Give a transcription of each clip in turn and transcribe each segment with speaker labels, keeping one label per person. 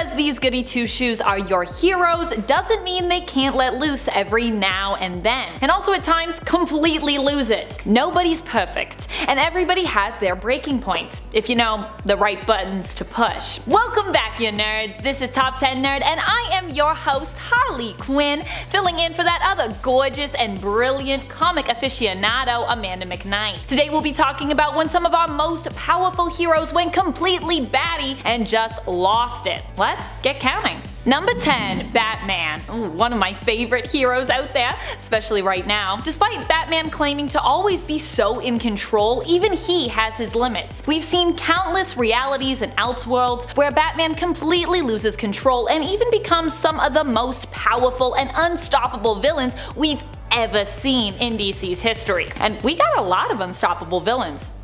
Speaker 1: because these goody two-shoes are your heroes doesn't mean they can't let loose every now and then, and also at times completely lose it. Nobody's perfect, and everybody has their breaking point, if you know the right buttons to push. Welcome back, you nerds. This is Top 10 Nerd, and I am your host, Harley Quinn, filling in for that other gorgeous and brilliant comic aficionado, Amanda McKnight. Today we'll be talking about when some of our most powerful heroes went completely batty and just lost it. Let's get counting. Number 10, Batman. Ooh, one of my favorite heroes out there, especially right now. Despite Batman claiming to always be so in control, even he has his limits. We've seen countless realities and Elseworlds where Batman completely loses control and even becomes some of the most powerful and unstoppable villains we've ever seen in DC's history. And we got a lot of unstoppable villains.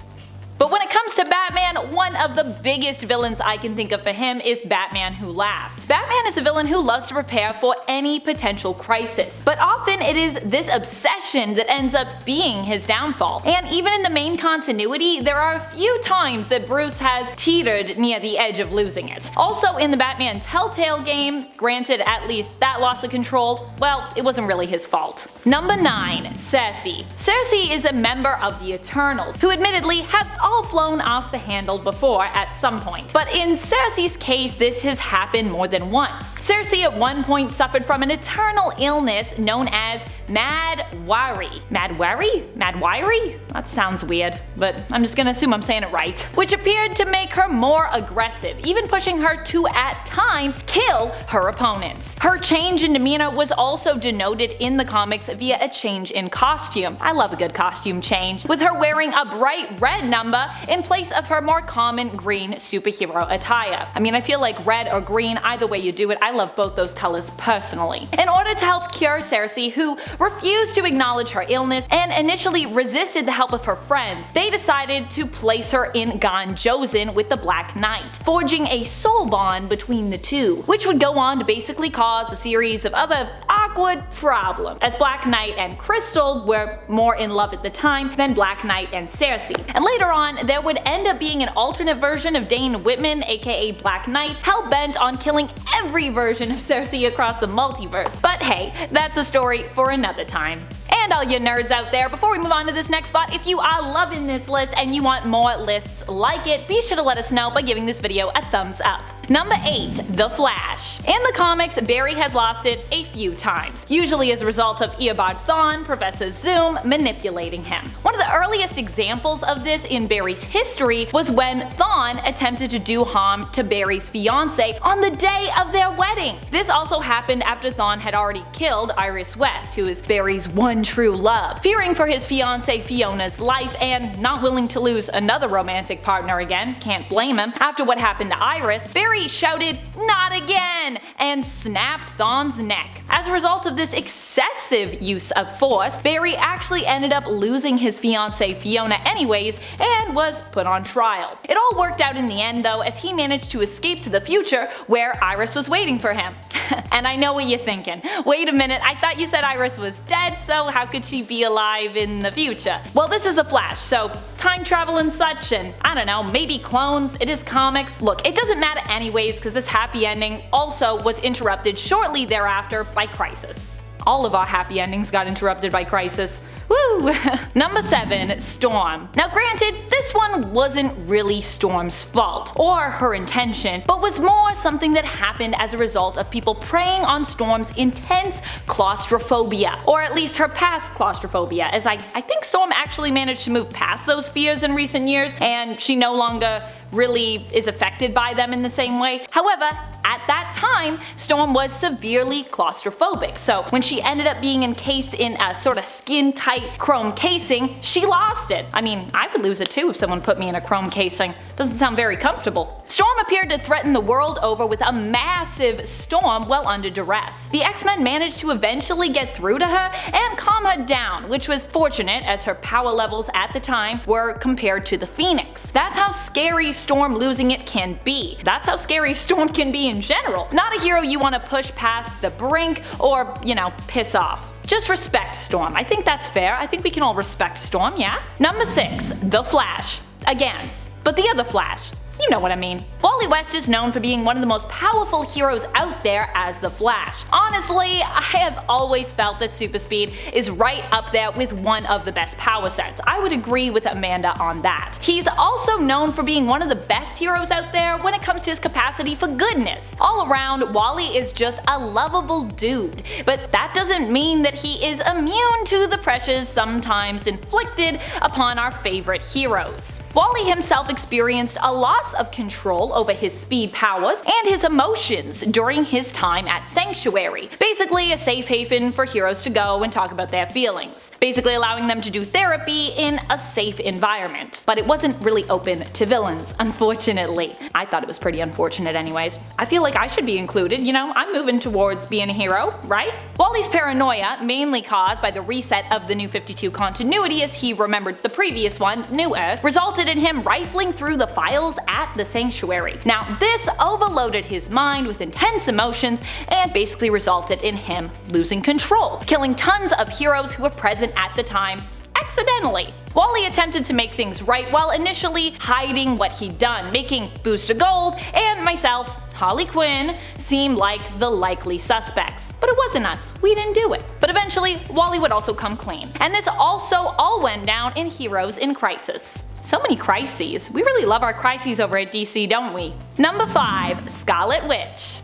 Speaker 1: But when it comes to Batman, one of the biggest villains I can think of for him is Batman Who Laughs. Batman is a villain who loves to prepare for any potential crisis, but often it is this obsession that ends up being his downfall. And even in the main continuity, there are a few times that Bruce has teetered near the edge of losing it. Also in the Batman Telltale game, granted at least that loss of control, well, it wasn't really his fault. Number 9, Sersi. Sersi is a member of the Eternals, who admittedly have all flown off the handle before at some point. But in Sersi's case, this has happened more than once. Sersi at one point suffered from an eternal illness known as Mad Worry. Mad Worry? Mad Worry? That sounds weird, but I'm just gonna assume I'm saying it right. Which appeared to make her more aggressive, even pushing her to at times kill her opponents. Her change in demeanor was also denoted in the comics via a change in costume. I love a good costume change, with her wearing a bright red number in place of her more common green superhero attire. I mean, I feel like red or green, either way you do it, I love both those colors personally. In order to help cure Sersi, who refused to acknowledge her illness and initially resisted the help of her friends, they decided to place her in Josin with the Black Knight, forging a soul bond between the two, which would go on to basically cause a series of other awkward problems, as Black Knight and Crystal were more in love at the time than Black Knight and Sersi. And later on, there would end up being an alternate version of Dane Whitman, aka Black Knight, hell-bent on killing every version of Sersi across the multiverse. But hey, that's a story for another time. And all you nerds out there, before we move on to this next spot, if you are loving this list and you want more lists like it, be sure to let us know by giving this video a thumbs up. Number 8, The Flash. In the comics, Barry has lost it a few times, usually as a result of Eobard Thawne, Professor Zoom, manipulating him. One of the earliest examples of this in Barry's history was when Thawne attempted to do harm to Barry's fiancée on the day of their wedding. This also happened after Thawne had already killed Iris West, who is Barry's one true love. Fearing for his fiancée Fiona's life and not willing to lose another romantic partner again, can't blame him, after what happened to Iris, Barry shouted, "Not again!" and snapped Thawne's neck. As a result of this excessive use of force, Barry actually ended up losing his fiancée Fiona anyways and was put on trial. It all worked out in the end though, as he managed to escape to the future where Iris was waiting for him. And I know what you're thinking. Wait a minute, I thought you said Iris was dead, so how could she be alive in the future? Well, this is The Flash, so time travel and such, and I don't know, maybe clones, it is comics. Look, it doesn't matter anyways because this happy ending also was interrupted shortly thereafter by Crisis. All of our happy endings got interrupted by Crisis. Woo! Number 7, Storm. Now granted, this one wasn't really Storm's fault, or her intention, but was more something that happened as a result of people preying on Storm's intense claustrophobia, or at least her past claustrophobia, as I think Storm actually managed to move past those fears in recent years, and she no longer really is affected by them in the same way. However, at that time, Storm was severely claustrophobic, so when she ended up being encased in a sort of skin-tight chrome casing, she lost it. I mean, I would lose it too if someone put me in a chrome casing. Doesn't sound very comfortable. Storm appeared to threaten the world over with a massive storm while under duress. The X-Men managed to eventually get through to her and calm her down, which was fortunate as her power levels at the time were compared to the Phoenix. That's how scary Storm losing it can be. That's how scary Storm can be in general. Not a hero you want to push past the brink or, piss off. Just respect Storm. I think that's fair. I think we can all respect Storm, yeah? Number 6, The Flash. Again, but the other Flash. You know what I mean. Wally West is known for being one of the most powerful heroes out there as the Flash. Honestly, I have always felt that super speed is right up there with one of the best power sets. I would agree with Amanda on that. He's also known for being one of the best heroes out there when it comes to his capacity for goodness. All around, Wally is just a lovable dude, but that doesn't mean that he is immune to the pressures sometimes inflicted upon our favorite heroes. Wally himself experienced a loss of control over his speed powers and his emotions during his time at Sanctuary, basically a safe haven for heroes to go and talk about their feelings, basically allowing them to do therapy in a safe environment. But it wasn't really open to villains, unfortunately. I thought it was pretty unfortunate anyways. I feel like I should be included, you know, I'm moving towards being a hero, right? Wally's paranoia, mainly caused by the reset of the New 52 continuity as he remembered the previous one, New Earth, resulted in him rifling through the files at the Sanctuary. Now this overloaded his mind with intense emotions and basically resulted in him losing control, killing tons of heroes who were present at the time accidentally. Wally attempted to make things right while initially hiding what he'd done, making Booster Gold and myself, Harley Quinn, seem like the likely suspects. But it wasn't us, we didn't do it. But eventually, Wally would also come clean. And this also all went down in Heroes in Crisis. So many crises. We really love our crises over at DC, don't we? Number 5. Scarlet Witch.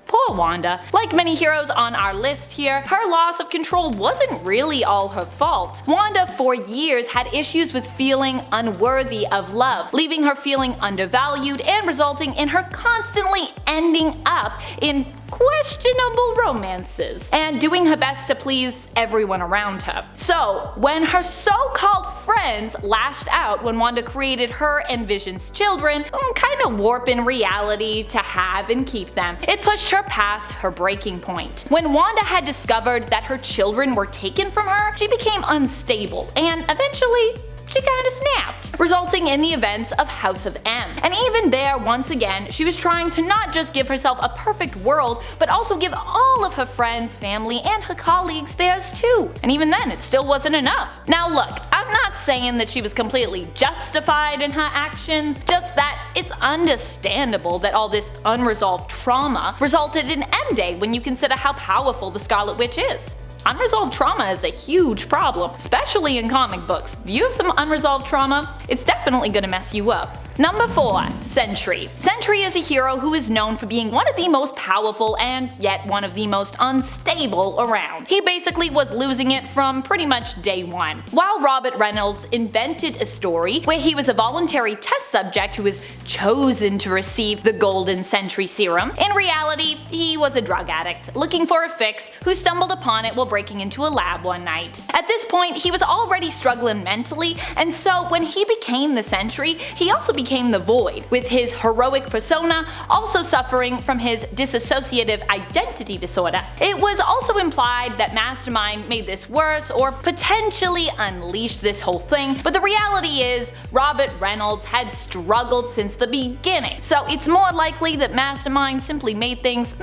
Speaker 1: Poor Wanda. Like many heroes on our list here, her loss of control wasn't really all her fault. Wanda for years had issues with feeling unworthy of love, leaving her feeling undervalued and resulting in her constantly ending up in questionable romances and doing her best to please everyone around her. So when her so-called friends lashed out when Wanda created her and Vision's children, kind of warping reality to have and keep them, it pushed her past her breaking point. When Wanda had discovered that her children were taken from her, she became unstable and eventually she kinda snapped, resulting in the events of House of M. And even there, once again, she was trying to not just give herself a perfect world, but also give all of her friends, family, and her colleagues theirs too. And even then, it still wasn't enough. Now look, I'm not saying that she was completely justified in her actions, just that it's understandable that all this unresolved trauma resulted in M-Day when you consider how powerful the Scarlet Witch is. Unresolved trauma is a huge problem, especially in comic books. If you have some unresolved trauma, it's definitely gonna mess you up. Number 4. Sentry. Sentry is a hero who is known for being one of the most powerful and yet one of the most unstable around. He basically was losing it from pretty much day one. While Robert Reynolds invented a story where he was a voluntary test subject who was chosen to receive the Golden Sentry Serum, in reality he was a drug addict looking for a fix who stumbled upon it while breaking into a lab one night. At this point he was already struggling mentally, and so when he became the Sentry, he also became the Void, with his heroic persona also suffering from his dissociative identity disorder. It was also implied that Mastermind made this worse or potentially unleashed this whole thing, but the reality is Robert Reynolds had struggled since the beginning, so it's more likely that Mastermind simply made things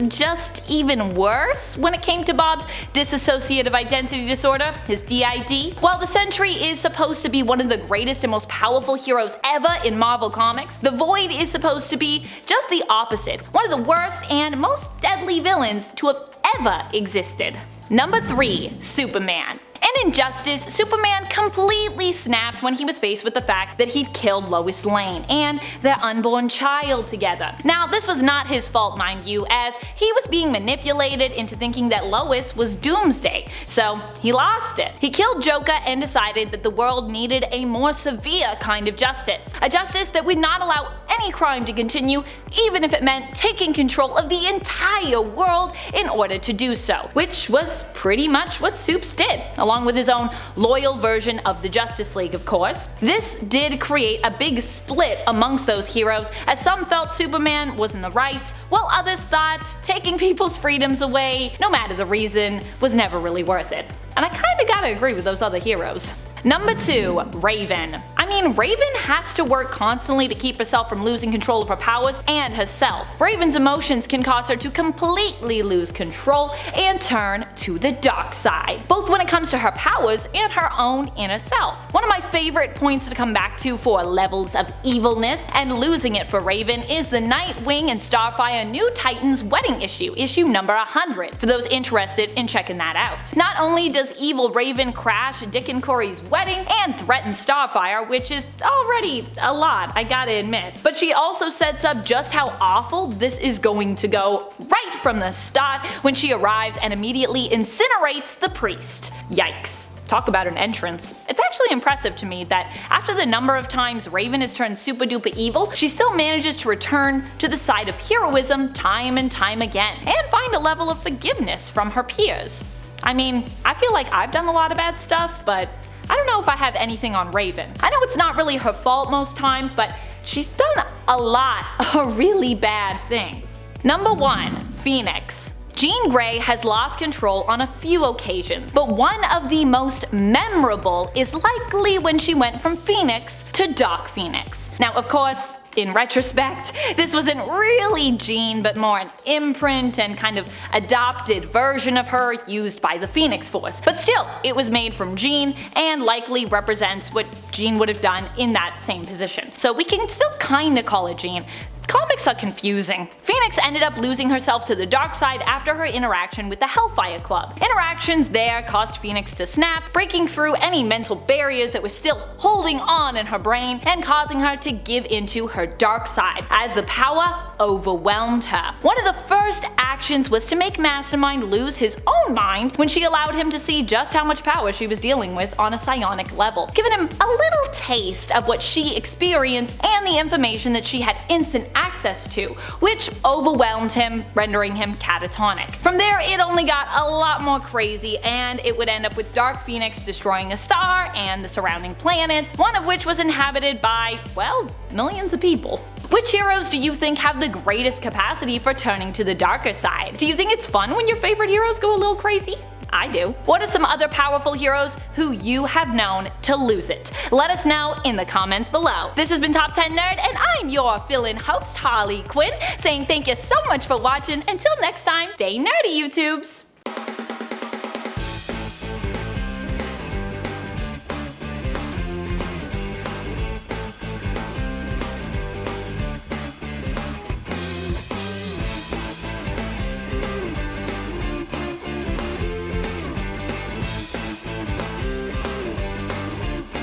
Speaker 1: just even worse when it came to Bob's dissociative identity disorder, his DID. While the Sentry is supposed to be one of the greatest and most powerful heroes ever in Marvel Comics, the Void is supposed to be just the opposite, one of the worst and most deadly villains to have ever existed. Number 3. Superman. In Injustice, Superman completely snapped when he was faced with the fact that he'd killed Lois Lane and their unborn child together. Now this was not his fault, mind you, as he was being manipulated into thinking that Lois was Doomsday, so he lost it. He killed Joker and decided that the world needed a more severe kind of justice. A justice that would not allow any crime to continue, even if it meant taking control of the entire world in order to do so. Which was pretty much what Supes did, along with his own loyal version of the Justice League, of course. This did create a big split amongst those heroes, as some felt Superman was in the right, while others thought taking people's freedoms away, no matter the reason, was never really worth it. And I kinda gotta agree with those other heroes. Number 2. Raven. I mean, Raven has to work constantly to keep herself from losing control of her powers and herself. Raven's emotions can cause her to completely lose control and turn to the dark side, both when it comes to her powers and her own inner self. One of my favorite points to come back to for levels of evilness and losing it for Raven is the Nightwing and Starfire New Titans wedding issue number 100, for those interested in checking that out. Not only does evil Raven crash Dick and Corey's wedding and threaten Starfire, which is already a lot, I gotta admit, but she also sets up just how awful this is going to go right from the start when she arrives and immediately incinerates the priest. Yikes. Talk about an entrance. It's actually impressive to me that after the number of times Raven has turned super duper evil, she still manages to return to the side of heroism time and time again, and find a level of forgiveness from her peers. I mean, I feel like I've done a lot of bad stuff, but I don't know if I have anything on Raven. I know it's not really her fault most times, but she's done a lot of really bad things. Number 1. Phoenix. Jean Grey has lost control on a few occasions, but one of the most memorable is likely when she went from Phoenix to Dark Phoenix. Now, of course, in retrospect, this wasn't really Jean, but more an imprint and kind of adopted version of her used by the Phoenix Force. But still, it was made from Jean and likely represents what Jean would have done in that same position. So we can still kinda call it Jean. Comics are confusing. Phoenix ended up losing herself to the dark side after her interaction with the Hellfire Club. Interactions there caused Phoenix to snap, breaking through any mental barriers that were still holding on in her brain and causing her to give into her dark side as the power overwhelmed her. One of the first actions was to make Mastermind lose his own mind when she allowed him to see just how much power she was dealing with on a psionic level, giving him a little taste of what she experienced and the information that she had instant access to, which overwhelmed him, rendering him catatonic. From there, it only got a lot more crazy, and it would end up with Dark Phoenix destroying a star and the surrounding planets, one of which was inhabited by, well, millions of people. Which heroes do you think have the greatest capacity for turning to the darker side? Do you think it's fun when your favorite heroes go a little crazy? I do. What are some other powerful heroes who you have known to lose it? Let us know in the comments below. This has been Top 10 Nerd, and I'm your fill-in host, Harley Quinn, saying thank you so much for watching. Until next time, stay nerdy, YouTubes!